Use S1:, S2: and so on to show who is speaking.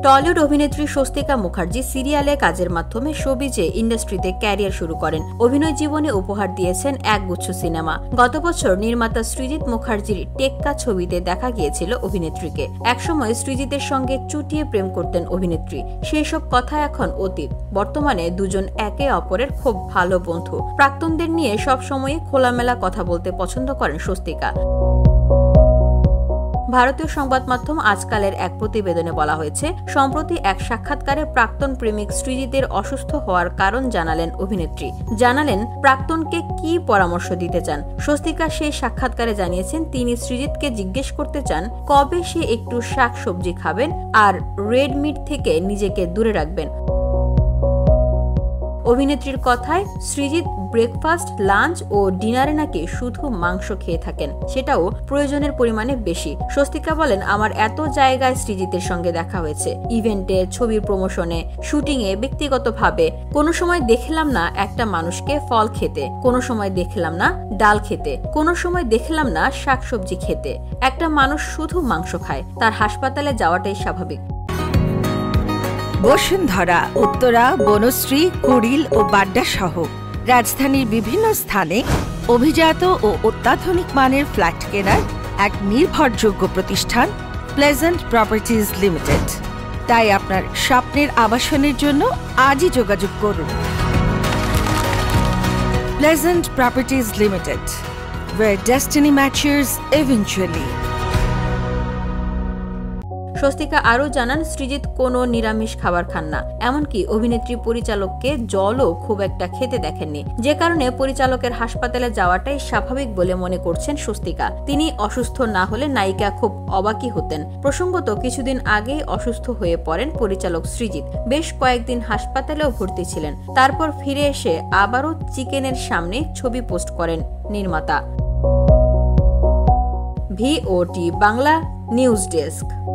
S1: Tollywood অভিনেত্রী স্বস্তিকা মুখার্জি সিরিয়ালে কাজের মাধ্যমে শোবিজে ইন্ডাস্ট্রিতে ক্যারিয়ার শুরু করেন। অভিনয় জীবনে উপহার দিয়েছেন একগুচ্ছ সিনেমা। গত বছর নির্মাতা সৃজিত মুখার্জির টেক্কা ছবিতে দেখা গিয়েছিল অভিনেত্রীকে। একসময় সৃজিতের সঙ্গে চুটিয়ে প্রেম করতেন অভিনেত্রী। সেই সব কথা এখন অতীত। বর্তমানে দুজন একে অপরের খুব ভালো বন্ধু। প্রাক্তনদের নিয়ে সবসময় খোলামেলা কথা বলতে পছন্দ করেন স্বস্তিকা। ভারতীয় সংবাদ মাধ্যম আজকালের এক প্রতিবেদনে বলা হয়েছে, সম্প্রতি এক সাক্ষাৎকারে প্রাক্তন প্রেমিক সৃজিতের অসুস্থ হওয়ার কারণ জানালেন অভিনেত্রী। জানালেন প্রাক্তনকে কি পরামর্শ দিতে চান। স্বস্তিকা সেই সাক্ষাৎকারে জানিয়েছেন তিনি সৃজিতকে জিজ্ঞেস করতে চান কবে সে একটু শাকসবজি খাবেন আর রেড মিট থেকে নিজেকে দূরে রাখবেন। অভিনেত্রীর কথায় সৃজিত ব্রেকফাস্ট, লাঞ্চ ও ডিনারে নাকি শুধু মাংস খেয়ে থাকেন, সেটাও প্রয়োজনের পরিমাণে বেশি। স্বস্তিকা বলেন, আমার এত জায়গায় সৃজিতের সঙ্গে দেখা হয়েছে, ইভেন্টে, ছবির প্রমোশনে, শুটিংয়ে, ব্যক্তিগতভাবে। কোনো সময় দেখলাম না একটা মানুষকে ফল খেতে, কোনো সময় দেখলাম না ডাল খেতে, কোনো সময় দেখলাম না শাকসবজি খেতে। একটা মানুষ শুধু মাংস খায়, তার হাসপাতালে যাওয়াটাই স্বাভাবিক।
S2: বসুন্ধরা, উত্তরা, বনশ্রী, কুড়িল ও বাড্ডা সহ রাজধানীর বিভিন্ন স্থানে অভিজাত ও অত্যাধুনিক মানের ফ্ল্যাট কেনার এক নির্ভরযোগ্য প্রতিষ্ঠান প্লেজেন্ট প্রপার্টিজ লিমিটেড। তাই আপনার স্বপ্নের আবাসনের জন্য আজই যোগাযোগ করুন। Pleasant properties limited, where destiny matches eventually.
S1: Swastika আরও জানান, সৃজিত কোনো নিরামিষ খাবার খান না। এমনকি অভিনেত্রী পরিচালককে জলও খুব একটা খেতে দেখেননি, যে কারণে পরিচালকের হাসপাতালে যাওয়াটাই স্বাভাবিক বলে মনে করছেন স্বস্তিকা। তিনি অসুস্থ না হলে নায়িকা খুব অবাকই হতেন। প্রসঙ্গত, কিছুদিন আগেই অসুস্থ হয়ে পড়েন পরিচালক সৃজিত। বেশ কয়েকদিন হাসপাতালেও ভর্তি ছিলেন। তারপর ফিরে এসে আবারও চিকেনের সামনে ছবি পোস্ট করেন নির্মাতা। VOT Bangla news desk.